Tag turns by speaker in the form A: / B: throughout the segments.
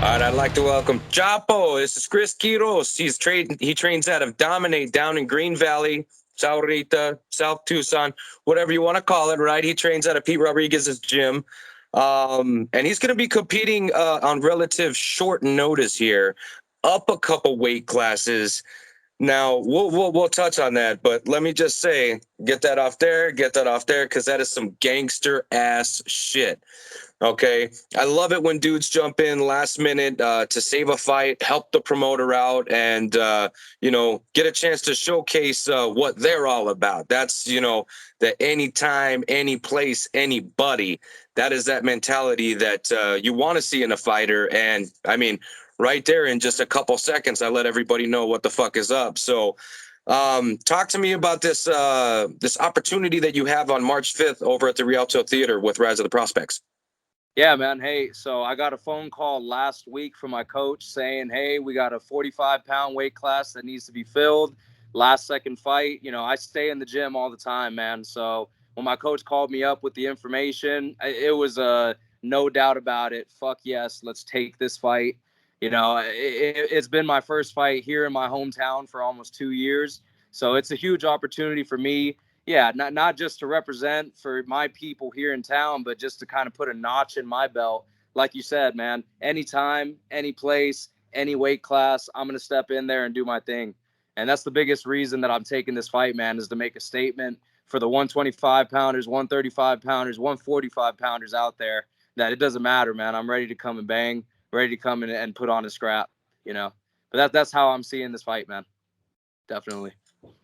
A: All right, I'd like to welcome Chapo. This is Chris Quiroz. He trains out of Dominate down in Green Valley, Saurita, South Tucson, whatever you want to call it, right? He trains out of Pete Rodriguez's gym. And he's going to be competing on relative short notice here, up a couple weight classes. Now we'll touch on that, but let me just say, get that off there, because that is some gangster ass shit. Okay. I love it when dudes jump in last minute to save a fight, help the promoter out, and, get a chance to showcase what they're all about. That's, the anytime, any place, anybody. That is that mentality that you want to see in a fighter. And I mean, right there in just a couple seconds, I let everybody know what the fuck is up. So, talk to me about this opportunity that you have on March 5th over at the Rialto Theater with Rise of the Prospects.
B: Yeah, man. Hey, so I got a phone call last week from my coach saying, hey, we got a 45-pound weight class that needs to be filled. Last second fight. I stay in the gym all the time, man. So when my coach called me up with the information, it was no doubt about it. Fuck yes, let's take this fight. It's been my first fight here in my hometown for almost 2 years. So it's a huge opportunity for me. Yeah, not just to represent for my people here in town, but just to kind of put a notch in my belt. Like you said, man, anytime, any place, any weight class, I'm going to step in there and do my thing. And that's the biggest reason that I'm taking this fight, man, is to make a statement for the 125 pounders, 135 pounders, 145 pounders out there that it doesn't matter, man. I'm ready to come and bang, ready to come in and put on a scrap, you know. But that's how I'm seeing this fight, man. Definitely.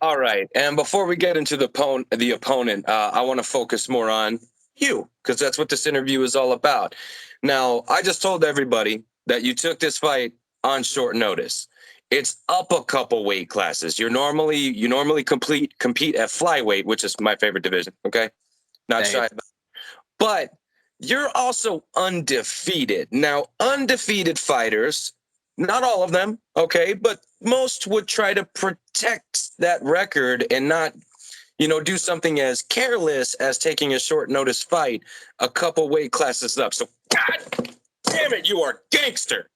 A: All right. And before we get into the opponent, I want to focus more on you because that's what this interview is all about. Now, I just told everybody that you took this fight on short notice. It's up a couple weight classes. You normally compete at flyweight, which is my favorite division. Okay, not
B: Hey,
A: shy about it. But you're also undefeated. Now, undefeated fighters, not all of them, okay, but most would try to protect that record and not, do something as careless as taking a short notice fight a couple weight classes up. So, God damn it, you are gangster.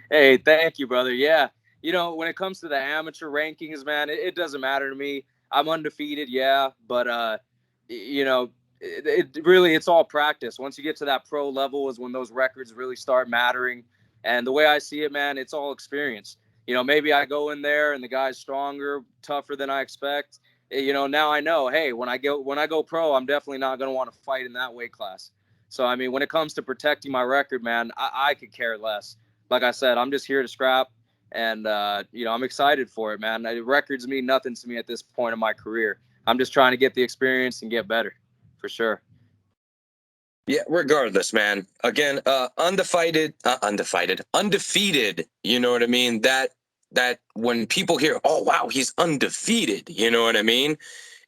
B: hey, thank you, brother. Yeah, when it comes to the amateur rankings, man, it doesn't matter to me. I'm undefeated, yeah, but you know, it's all practice. Once you get to that pro level, is when those records really start mattering. And the way I see it, man, it's all experience. Maybe I go in there and the guy's stronger, tougher than I expect. Now I know, hey, when I go pro, I'm definitely not going to want to fight in that weight class. So I mean, when it comes to protecting my record, man, I could care less. Like I said, I'm just here to scrap, and I'm excited for it, man. Records mean nothing to me at this point in my career. I'm just trying to get the experience and get better, for sure.
A: Yeah, regardless, man. Again, undefeated. You know what I mean? That when people hear, "Oh wow, he's undefeated," you know what I mean?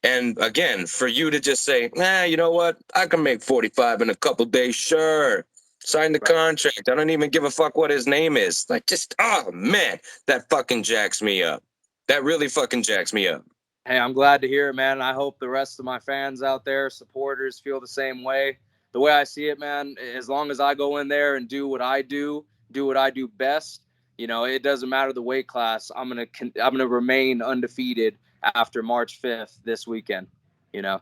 A: And again, for you to just say, "Nah, you know what? I can make 45 in a couple days, sure." Sign the
B: Right.
A: contract. I don't even give a fuck what his name is. Like, just oh man, that fucking jacks me up. That really fucking jacks me up.
B: Hey, I'm glad to hear it, man. I hope the rest of my fans out there, supporters, feel the same way. The way I see it, man, as long as I go in there and do what I do best, it doesn't matter the weight class. I'm gonna remain undefeated after March 5th this weekend. You know,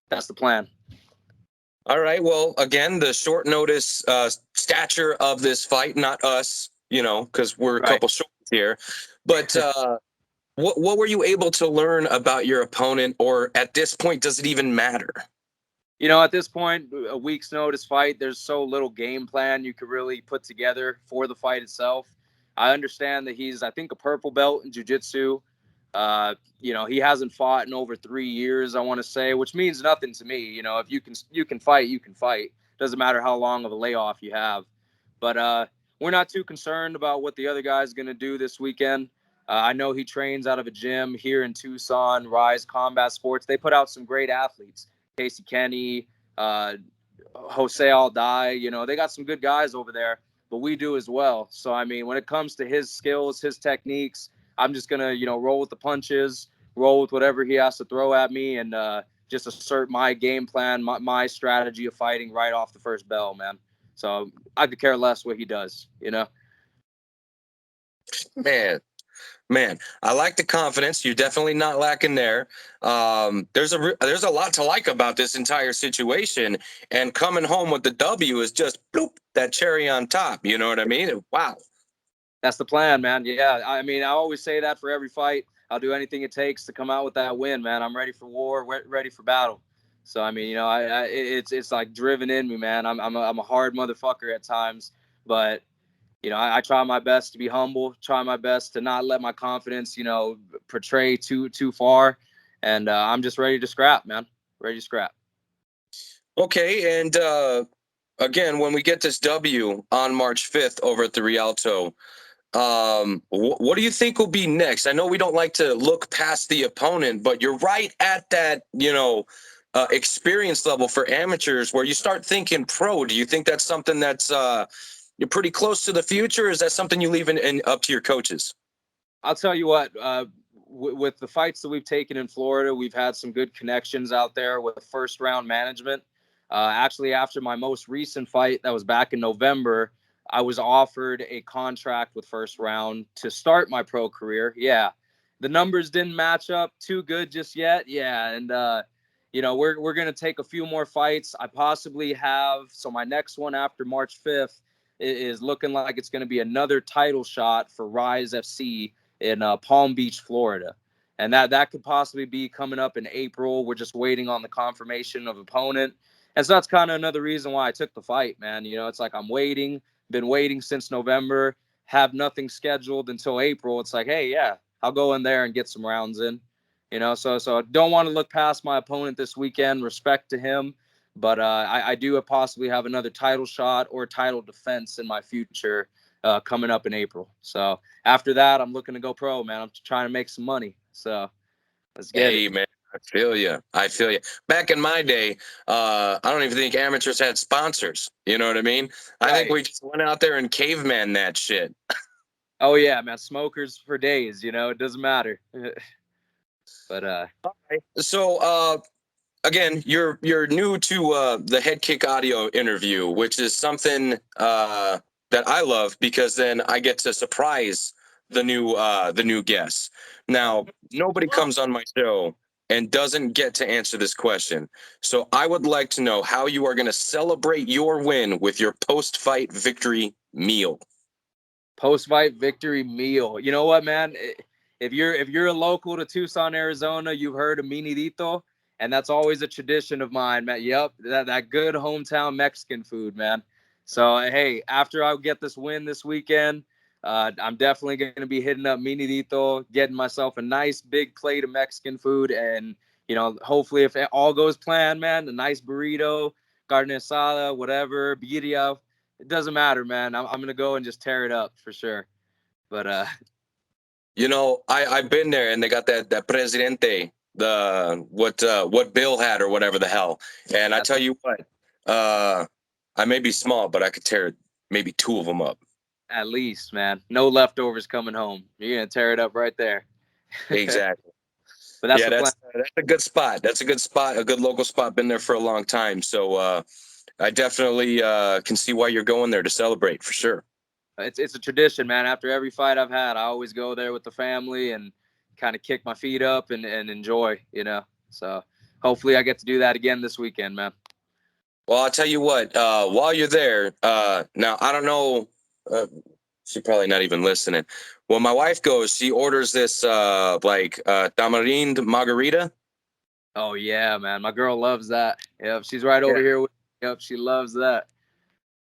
B: that's the plan.
A: All right. Well, again, the short notice stature of this fight, not us, because we're a
B: Right.
A: couple short here. But what were you able to learn about your opponent, or at this point, does it even matter?
B: At this point, a week's notice fight, there's so little game plan you could really put together for the fight itself. I understand that he's, I think, a purple belt in jiu-jitsu. He hasn't fought in over 3 years, I want to say, which means nothing to me. If you can fight, you can fight. Doesn't matter how long of a layoff you have. But we're not too concerned about what the other guy's going to do this weekend. I know he trains out of a gym here in Tucson, Rise Combat Sports. They put out some great athletes. Casey Kenny, uh, Jose Alday. They got some good guys over there, but we do as well. So, I mean, when it comes to his skills, his techniques, I'm just going to, roll with the punches, roll with whatever he has to throw at me, and just assert my game plan, my strategy of fighting right off the first bell, man. So I could care less what he does, you know?
A: Man, I like the confidence. You're definitely not lacking there. There's a lot to like about this entire situation, and coming home with the W is just bloop, that cherry on top. You know what I mean? Wow.
B: That's the plan, man. Yeah. I mean, I always say that for every fight. I'll do anything it takes to come out with that win, man. I'm ready for war, ready for battle. So, I mean, you know, it's like driven in me, man. I'm a hard motherfucker at times, but you know, I try my best to be humble, try my best to not let my confidence, you know, portray too far. And I'm just ready to scrap, man. Ready to scrap.
A: Okay, and again, when we get this W on March 5th over at the Rialto, what do you think will be next? I know we don't like to look past the opponent, but you're right at that, experience level for amateurs where you start thinking pro. Do you think that's something that's you're pretty close to the future? Or is that something you leave in up to your coaches?
B: I'll tell you what, with the fights that we've taken in Florida, we've had some good connections out there with first round management. Actually, after my most recent fight, that was back in November, I was offered a contract with first round to start my pro career. Yeah. The numbers didn't match up too good just yet. Yeah. And, you know, we're going to take a few more fights. I possibly have. So my next one after March 5th is looking like it's going to be another title shot for Rise FC in Palm Beach, Florida. And that could possibly be coming up in April. We're just waiting on the confirmation of opponent. And so that's kind of another reason why I took the fight, man. You know, it's like I'm waiting, been waiting since November, have nothing scheduled until April. It's like, hey, yeah, I'll go in there and get some rounds in. You know, so don't want to look past my opponent this weekend. Respect to him. But I do possibly have another title shot or title defense in my future coming up in April. So after that, I'm looking to go pro, man. I'm trying to make some money. So let's get it.
A: Hey, man, I feel you. I feel you. Back in my day, I don't even think amateurs had sponsors. You know what I mean? I think
B: Right.
A: we just went out there and caveman that shit.
B: Oh yeah, man. Smokers for days, you know, it doesn't matter. But
A: So, again, you're new to the Head Kick audio interview, which is something that I love because then I get to surprise the new guests. Now, nobody comes on my show and doesn't get to answer this question. So I would like to know how you are going to celebrate your win with your post-fight victory meal.
B: post-fight victory meal. You know what, man? If you're a local to Tucson, Arizona, you've heard of minidito, and that's always a tradition of mine, man. Yep, that good hometown Mexican food, man. So hey, after I get this win this weekend, I'm definitely going to be hitting up minidito, getting myself a nice big plate of Mexican food, and you know, hopefully, if it all goes planned, man, a nice burrito, carne asada, whatever, birria, it doesn't matter, man. I'm gonna go and just tear it up for sure. But
A: You know, I've been there and they got that presidente, the what Bill had or whatever the hell. And I tell you what, I may be small, but I could tear maybe two of them up.
B: at least, man, no leftovers coming home. You're gonna tear it up right there. But
A: Exactly.
B: that's
A: Yeah,
B: the plan.
A: that's a good spot. That's a good spot, a good local spot. Been there for a long time, so I definitely can see why you're going there to celebrate for sure.
B: It's a tradition, man. After every fight I've had, I always go there with the family and kind of kick my feet up and enjoy, you know. So hopefully I get to do that again this weekend, man.
A: Well, I'll tell you what. While you're there, now I don't know. She's probably not even listening. When my wife goes, she orders this tamarind margarita.
B: Oh yeah, man. My girl loves that. Yep, she's right over
A: Yeah.
B: here with me. Yep, she loves that.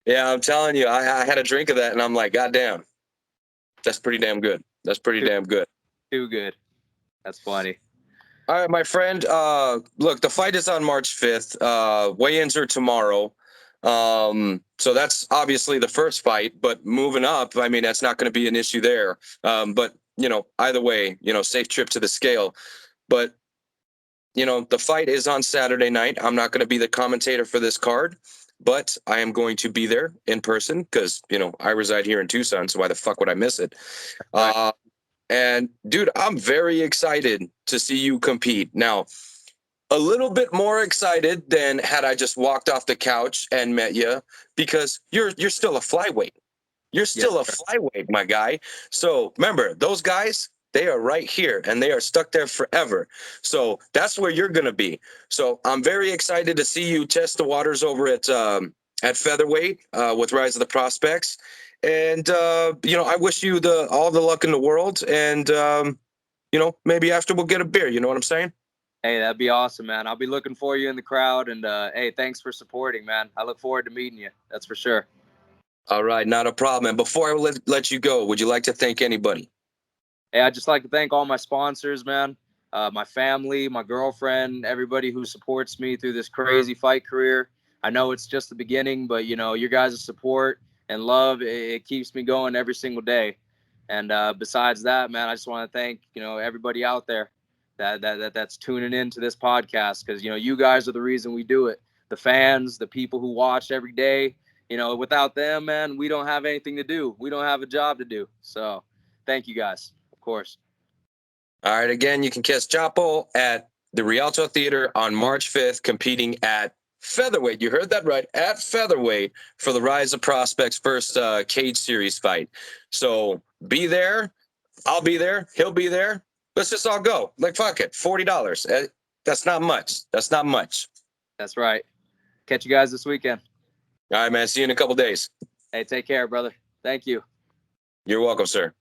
A: Yeah, I'm telling you, I had a drink of that, and I'm like, God damn, that's pretty damn good. That's pretty
B: Too,
A: damn good.
B: too good. That's funny.
A: All right, my friend. Look, the fight is on March 5th. Weigh-ins are tomorrow. So that's obviously the first fight, but moving up, I mean, that's not going to be an issue there. But either way, safe trip to the scale. But the fight is on Saturday night. I'm not going to be the commentator for this card, but I am going to be there in person because I reside here in Tucson, so why the fuck would I miss it?
B: Right.
A: Uh, and dude, I'm very excited to see you compete. Now, a little bit more excited than had I just walked off the couch and met you, because you're still a flyweight. You're
B: Yes,
A: still a
B: sir.
A: flyweight, my guy. So remember, those guys, they are right here and they are stuck there forever. So that's where you're going to be. So I'm very excited to see you test the waters over at featherweight with Rise of the Prospects. And I wish you all the luck in the world. And maybe after we'll get a beer. You know what I'm saying?
B: Hey, that'd be awesome, man. I'll be looking for you in the crowd. And hey, thanks for supporting, man. I look forward to meeting you. That's for sure.
A: All right, not a problem. And before I let you go, would you like to thank anybody?
B: Hey, I'd just like to thank all my sponsors, man. My family, my girlfriend, everybody who supports me through this crazy fight career. I know it's just the beginning, but your guys' support and love, it keeps me going every single day. And besides that, man, I just want to thank everybody out there that's tuning in to this podcast, because you guys are the reason we do it. The fans, the people who watch every day. Without them, man, we don't have anything to do. We don't have a job to do. So, thank you guys. Of course.
A: All right. Again, you can catch Chapo at the Rialto Theater on March 5th, competing at featherweight. You heard that right, at featherweight, for the Rise of Prospects first cage series fight. So be there. I'll be there. He'll be there. Let's just all go. Like, fuck it. $40. That's not much. That's not much.
B: That's right. Catch you guys this weekend.
A: All right, man. See you in a couple days.
B: Hey, take care, brother. Thank you.
A: You're welcome, sir.